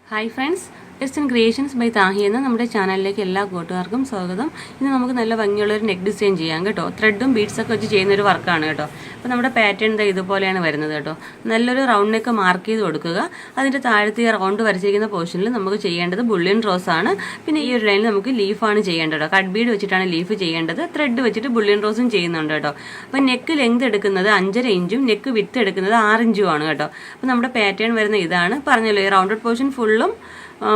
Hi friends, it's in Creations by Tahi എന്ന നമ്മുടെ ചാനലിലേക്ക് എല്ലാ കൂട്ടുകാർക്കും സ്വാഗതം. ഇന്ന് നമുക്ക് നല്ല ഭംഗിയുള്ള ഒരു നെക്ക് ഡിസൈൻ ചെയ്യാം കേട്ടോ. ത്രെഡും ബീഡ്സ് ഒക്കെ വെച്ച് ചെയ്യുന്ന ഒരു വർക്കാണ് കേട്ടോ. അപ്പോൾ നമ്മുടെ പാറ്റേൺ ഇതുപോലെയാണ് വരുന്നത് കേട്ടോ. നല്ലൊരു റൗണ്ട് നെക്ക് മാർക്ക് ചെയ്ത് കൊടുക്കുക. അതിന്റെ താഴത്തെ റൗണ്ട് വരച്ചിരിക്കുന്ന പോർഷനിൽ നമുക്ക് ചെയ്യേണ്ടത് ബുള്ളിയൻ റോസ് ആണ്. പിന്നെ ഈ ഒരു ലൈനിൽ നമുക്ക് ലീഫാണ് ചെയ്യേണ്ടത് കേട്ടോ. കട്ട് ബീഡ് വെച്ചിട്ടാണ് ലീഫ് ചെയ്യേണ്ടത്. ത്രെഡ് വെച്ചിട്ട് ബുള്ളിയൻ റോസും ചെയ്യുന്നുണ്ട് കേട്ടോ. അപ്പോൾ നെക്ക് ലെങ്ത് എടുക്കുന്നത് 5.5 ഇഞ്ചും നെക്ക് വിഡ്ത്ത് എടുക്കുന്നത് 6 ഇഞ്ചും ആണ് കേട്ടോ. അപ്പോൾ നമ്മുടെ പാറ്റേൺ വരുന്ന ഇതാണ്. പറഞ്ഞല്ലോ ഈ റൗണ്ടഡ് പോർഷൻ ഫുള്ളും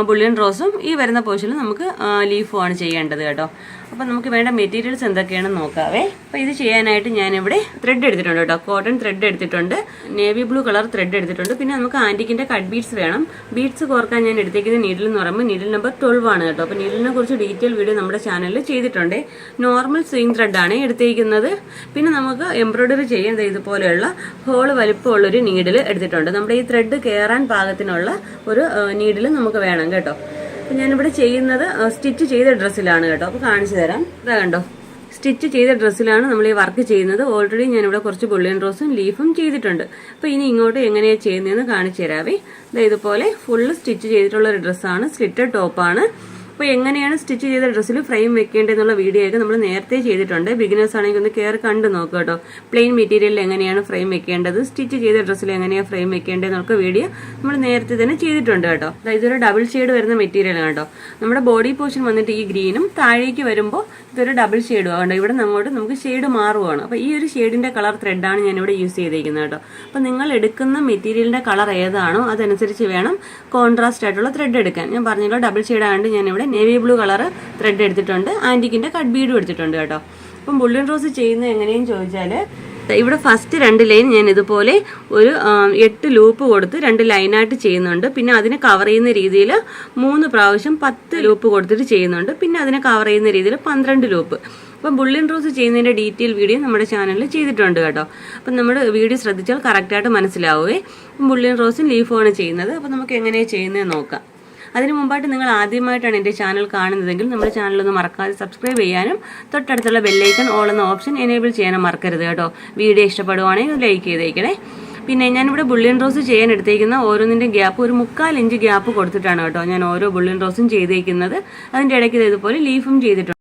ബുള്ളിയൻ റോസും ഈ വരുന്ന പോർഷനിൽ നമുക്ക് ലീഫുമാണ് ചെയ്യേണ്ടത് കേട്ടോ. അപ്പോൾ നമുക്ക് വേണ്ട മെറ്റീരിയൽസ് എന്തൊക്കെയാണെന്ന് നോക്കാവേ. അപ്പോൾ ഇത് ചെയ്യാനായിട്ട് ഞാനിവിടെ ത്രെഡ് എടുത്തിട്ടുണ്ട് കേട്ടോ. കോട്ടൺ ത്രെഡ് എടുത്തിട്ടുണ്ട്, നേവി ബ്ലൂ കളർ ത്രെഡ് എടുത്തിട്ടുണ്ട്. പിന്നെ നമുക്ക് ആൻറ്റിക്കിൻ്റെ കട്ട് ബീഡ്സ് വേണം. ബീഡ്സ് കോർക്കാൻ ഞാൻ എടുത്തേക്കുന്ന നീഡിൽ എന്ന് പറയുമ്പോൾ നീഡിൽ നമ്പർ 12 ആണ് കേട്ടോ. അപ്പോൾ നീഡിലിനെ കുറിച്ച് ഡീറ്റെയിൽ വീഡിയോ നമ്മുടെ ചാനലിൽ ചെയ്തിട്ടുണ്ട്. നോർമൽ സ്വിങ് ത്രെഡാണ് എടുത്തേക്കുന്നത്. പിന്നെ നമുക്ക് എംബ്രോയിഡറി ചെയ്യാൻ ഇതുപോലെയുള്ള ഹോള് വലിപ്പമുള്ളൊരു നീഡിൽ എടുത്തിട്ടുണ്ട്. നമ്മുടെ ഈ ത്രെഡ് കയറാൻ പാകത്തിനുള്ള ഒരു നീഡിൽ നമുക്ക് വേണം കേട്ടോ. അപ്പം ഞാനിവിടെ ചെയ്യുന്നത് സ്റ്റിച്ച് ചെയ്ത ഡ്രസ്സിലാണ് കേട്ടോ. അപ്പോൾ കാണിച്ചു തരാം. ഇതാ കണ്ടോ, സ്റ്റിച്ച് ചെയ്ത ഡ്രസ്സിലാണ് നമ്മൾ ഈ വർക്ക് ചെയ്യുന്നത്. ഓൾറെഡി ഞാനിവിടെ കുറച്ച് ബുള്ളിയൻ റോസും ലീഫും ചെയ്തിട്ടുണ്ട്. അപ്പോൾ ഇനി ഇങ്ങോട്ട് എങ്ങനെയാണ് ചെയ്യുന്നതെന്ന് കാണിച്ചു തരാവേ. ഇതുപോലെ ഫുള്ള് സ്റ്റിച്ച് ചെയ്തിട്ടുള്ള ഒരു ഡ്രസ്സാണ്, സ്ലിറ്റഡ് ടോപ്പാണ്. അപ്പോൾ എങ്ങനെയാണ് സ്റ്റിച്ച് ചെയ്ത ഡ്രസ്സിൽ ഫ്രെയിം വെക്കേണ്ടതെന്നുള്ള വീഡിയോ ഒക്കെ നമ്മൾ നേരത്തെ ചെയ്തിട്ടുണ്ട്. ബിഗിനേഴ്സ് ആണെങ്കിൽ ഒന്ന് കയറി കണ്ടു നോക്കുക കേട്ടോ. പ്ലെയിൻ മെറ്റീരിയലിൽ എങ്ങനെയാണ് ഫ്രെയിം വെക്കേണ്ടത്, സ്റ്റിച്ച് ചെയ്ത ഡ്രസ്സിൽ എങ്ങനെയാണ് ഫ്രെയിം വെക്കേണ്ടതെന്നൊക്കെ വീഡിയോ നമ്മൾ നേരത്തെ തന്നെ ചെയ്തിട്ടുണ്ട് കേട്ടോ. ഇതൊരു ഡബിൾ ഷെയ്ഡ് വരുന്ന മെറ്റീരിയൽ കേട്ടോ. നമ്മുടെ ബോഡി പോർഷൻ വന്നിട്ട് ഈ ഗ്രീനും താഴേക്ക് വരുമ്പോൾ ഇതൊരു ഡബിൾ ഷെയ്ഡും ആകണ്ട. ഇവിടെ അങ്ങോട്ട് നമുക്ക് ഷെയ്ഡ് മാറുകയാണ്. അപ്പോൾ ഈ ഒരു ഷെയ്ഡിന്റെ കളർ ത്രെഡാണ് ഞാനിവിടെ യൂസ് ചെയ്തിരിക്കുന്നത് കേട്ടോ. അപ്പോൾ നിങ്ങൾ എടുക്കുന്ന മെറ്റീരിയലിന്റെ കളർ ഏതാണോ അതനുസരിച്ച് വേണം കോൺട്രാസ്റ്റ് ആയിട്ടുള്ള ത്രെഡ് എടുക്കാൻ. ഞാൻ പറഞ്ഞല്ലോ ഡബിൾ ഷെയ്ഡ് ആയതുകൊണ്ട് ഞാനിവിടെ നേവി ബ്ലൂ കളർ ത്രെഡ് എടുത്തിട്ടുണ്ട്, ആൻറ്റിക്കിന്റെ കട്ട് ബീഡും എടുത്തിട്ടുണ്ട് കേട്ടോ. അപ്പം ബുള്ളിയൻ റോസ് ചെയ്യുന്നത് എങ്ങനെയെന്ന് ചോദിച്ചാൽ ഇവിടെ ഫസ്റ്റ് 2 ലൈൻ ഞാൻ ഇതുപോലെ ഒരു 8 ലൂപ്പ് കൊടുത്ത് 2 ലൈനായിട്ട് ചെയ്യുന്നുണ്ട്. പിന്നെ അതിനെ കവർ ചെയ്യുന്ന രീതിയിൽ 3 പ്രാവശ്യം 10 ലൂപ്പ് കൊടുത്തിട്ട് ചെയ്യുന്നുണ്ട്. പിന്നെ അതിനെ കവർ ചെയ്യുന്ന രീതിയിൽ 12 ലൂപ്പ്. അപ്പം ബുള്ളിയൻ റോസ് ചെയ്യുന്നതിൻ്റെ ഡീറ്റെയിൽ വീഡിയോ നമ്മുടെ ചാനലിൽ ചെയ്തിട്ടുണ്ട് കേട്ടോ. അപ്പം നമ്മുടെ വീഡിയോ ശ്രദ്ധിച്ചാൽ കറക്റ്റായിട്ട് മനസ്സിലാവുകയെ. ബുള്ളിയൻ റോസും ലീഫുമാണ് ചെയ്യുന്നത്. അപ്പം നമുക്ക് എങ്ങനെയാണ് ചെയ്യുന്നത് നോക്കാം. അതിന് മുമ്പായിട്ട് നിങ്ങൾ ആദ്യമായിട്ടാണ് എൻ്റെ ചാനൽ കാണുന്നതെങ്കിൽ നമ്മുടെ ചാനലൊന്ന് മറക്കാതെ സബ്സ്ക്രൈബ് ചെയ്യാനും തൊട്ടടുത്തുള്ള ബെല്ലൈക്കൺ ഓൾ എന്ന ഓപ്ഷൻ എനേബിൾ ചെയ്യാനും മറക്കരുത് കേട്ടോ. വീഡിയോ ഇഷ്ടപ്പെടുവാണെങ്കിൽ ലൈക്ക് ചെയ്തേക്കണേ. പിന്നെ ഞാനിവിടെ ബുള്ളിയൻ റോസ് ചെയ്യാൻ എടുത്തേക്കുന്ന ഓരോന്നിൻ്റെ ഗ്യാപ്പ് ഒരു 3/4 ഇഞ്ച് ഗ്യാപ്പ് കൊടുത്തിട്ടാണ് കേട്ടോ ഞാൻ ഓരോ ബുള്ളിയൻ റോസും ചെയ്തേക്കുന്നത്. അതിൻ്റെ ഇടയ്ക്ക് ഇതുപോലെ ലീഫും ചെയ്തിട്ടുണ്ട്.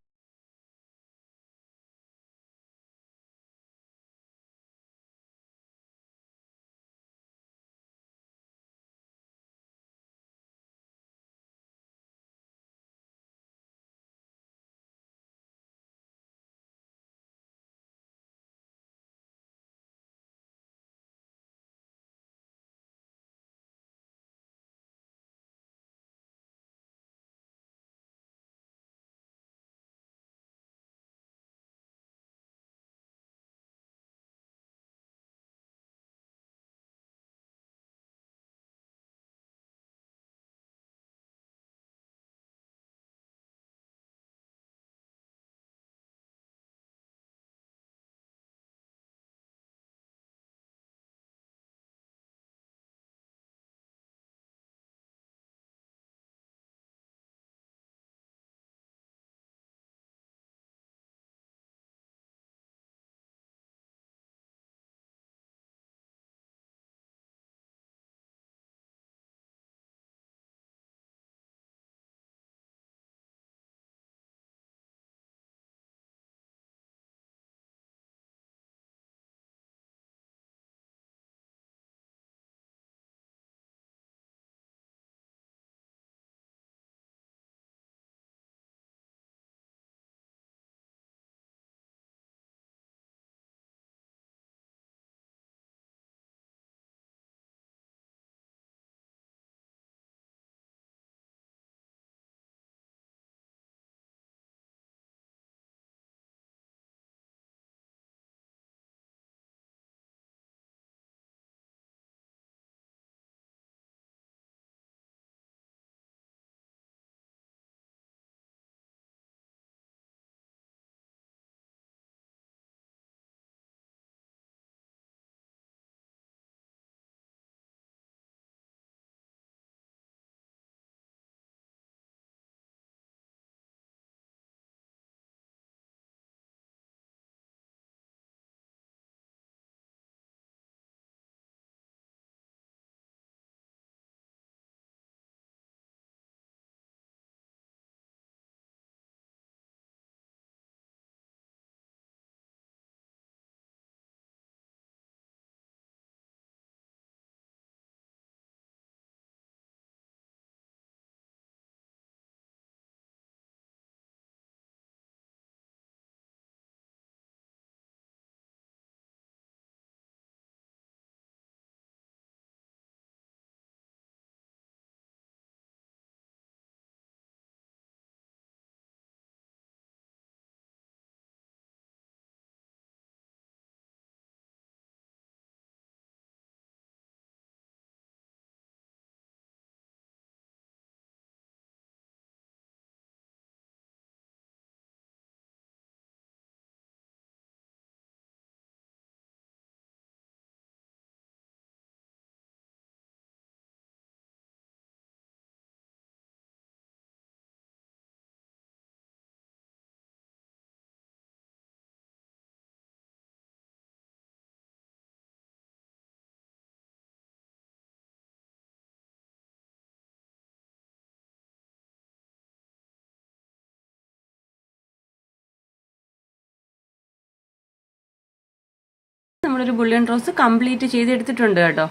നമ്മളൊരു ബുള്ളിയൻ റോസ് കംപ്ലീറ്റ് ചെയ്തെടുത്തിട്ടുണ്ട് കേട്ടോ.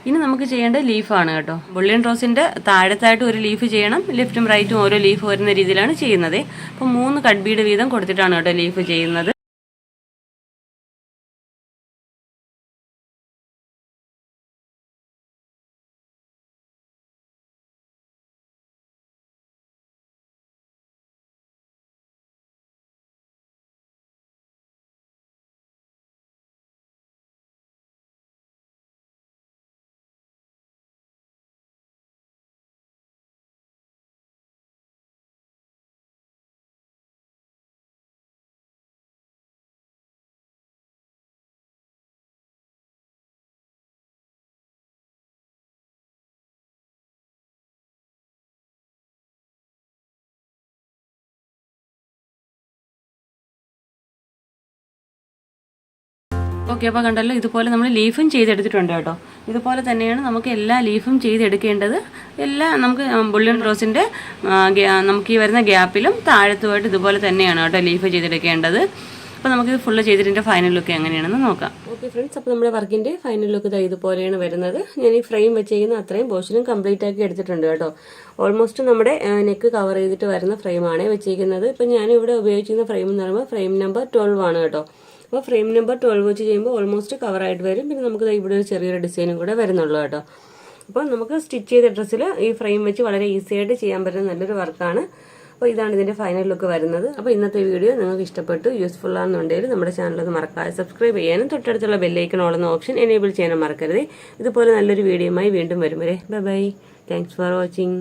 ഇനി നമുക്ക് ചെയ്യേണ്ടത് ലീഫാണ് കേട്ടോ. ബുള്ളിയൻ റോസിൻ്റെ താഴത്തായിട്ട് ഒരു ലീഫ് ചെയ്യണം, ലെഫ്റ്റും റൈറ്റും ഓരോ ലീഫ് വരുന്ന രീതിയിലാണ് ചെയ്യുന്നത്. അപ്പോൾ 3 കട്ട് ബീഡ് വീതം കൊടുത്തിട്ടാണ് കേട്ടോ ലീഫ് ചെയ്യുന്നത്. ഓക്കെ, അപ്പോൾ കണ്ടല്ലോ, ഇതുപോലെ നമ്മൾ ലീഫും ചെയ്തെടുത്തിട്ടുണ്ട് കേട്ടോ. ഇതുപോലെ തന്നെയാണ് നമുക്ക് എല്ലാ ലീഫും ചെയ്തെടുക്കേണ്ടത്. നമുക്ക് ബുള്ളിയൻ റോസിൻ്റെ നമുക്ക് ഈ വരുന്ന ഗ്യാപ്പിലും താഴത്തുമായിട്ട് ഇതുപോലെ തന്നെയാണ് കേട്ടോ ലീഫ് ചെയ്തെടുക്കേണ്ടത്. അപ്പോൾ നമുക്കിത് ഫുള്ള് ചെയ്തിട്ട് ഫൈനൽ ലുക്ക് എങ്ങനെയാണെന്ന് നോക്കാം. ഓക്കെ ഫ്രണ്ട്സ്, അപ്പോൾ നമ്മുടെ വർക്കിൻ്റെ ഫൈനൽ ലുക്ക് ഇതുപോലെയാണ് വരുന്നത്. ഞാൻ ഈ ഫ്രെയിം വെച്ചിരിക്കുന്ന അത്രയും പോർഷനും കംപ്ലീറ്റ് ആക്കി എടുത്തിട്ടുണ്ട് കേട്ടോ. ഓൾമോസ്റ്റ് നമ്മുടെ നെക്ക് കവർ ചെയ്തിട്ട് വരുന്ന ഫ്രെയിമാണ് വെച്ചിരിക്കുന്നത്. ഇപ്പം ഞാനിവിടെ ഉപയോഗിച്ചിരുന്ന ഫ്രെയിം എന്ന് പറയുമ്പോൾ ഫ്രെയിം നമ്പർ 12 ആണ് കേട്ടോ. അപ്പോൾ ഫ്രെയിം നമ്പർ 12 വെച്ച് ചെയ്യുമ്പോൾ ഓൾമോസ്റ്റ് കവറായിട്ട് വരും. പിന്നെ നമുക്ക് ഇവിടെ ഒരു ചെറിയൊരു ഡിസൈനും കൂടെ വരുന്നുള്ളൂ കേട്ടോ. അപ്പോൾ നമുക്ക് സ്റ്റിച്ച് ചെയ്ത ഡ്രസ്സിൽ ഈ ഫ്രെയിം വെച്ച് വളരെ ഈസി ആയിട്ട് ചെയ്യാൻ പറ്റുന്ന നല്ലൊരു വർക്കാണ്. അപ്പോൾ ഇതാണ് ഇതിൻ്റെ ഫൈനൽ ലുക്ക് വരുന്നത്. അപ്പോൾ ഇന്നത്തെ വീഡിയോ നിങ്ങൾക്ക് ഇഷ്ടപ്പെട്ടു, യൂസ്ഫുൾ ആണെന്നുണ്ടെങ്കിൽ നമ്മുടെ ചാനലൊന്ന് മറക്കാതെ സബ്സ്ക്രൈബ് ചെയ്യാനും തൊട്ടടുത്തുള്ള ബെല്ലൈക്കൺ ഓളുന്ന ഓപ്ഷൻ എനേബിൾ ചെയ്യാനും മറക്കരുത്. ഇതുപോലെ നല്ലൊരു വീഡിയോയുമായി വീണ്ടും വരും വരെ. Bye bye. Thanks for watching.